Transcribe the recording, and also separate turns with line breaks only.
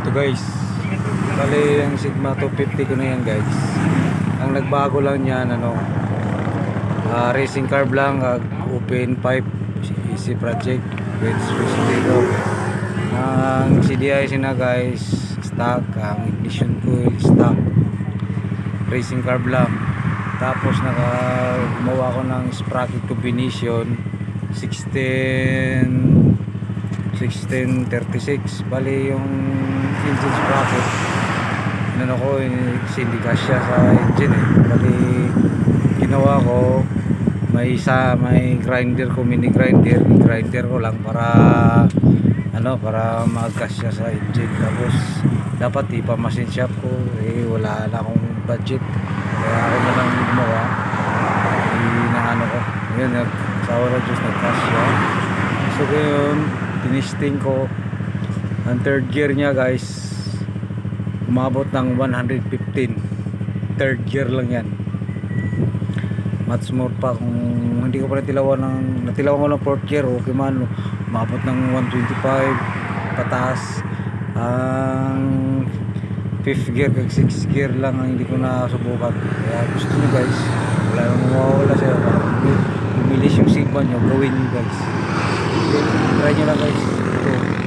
Ito guys, bali ang Sigma 250 ko na yan guys. Ang nagbago lang yan racing carb lang, open pipe, easy project with switch dito. Ang CDI na guys, stock, ang ignition coil stock, racing carb lang. Tapos gumawa ko ng sprocket combination 1636. Bali yung engine sprocket hindi kasya sa engine bali ginawa ko may grinder ko, mini grinder ko lang para magkasya sa engine. Tapos dapat ipamasin shop ko, wala na akong budget, kaya ako na lang gumawa. Yun, sa oras Diyos nagkasya. So ngayon tinisting ko ang third gear nya guys, umabot ng 115. Third gear lang yan, much more pa. Kung hindi ko pa natilawan ko ng fourth gear, okay man, umabot ng 125 pataas. Ang fifth gear kag sixth gear lang ang hindi ko na subukan. Kaya gusto nyo guys, wala nang mawawala sa'yo, bumilis yung Sigma nyo, gawin nyo guys. Okay, try nyo lang guys. Ito,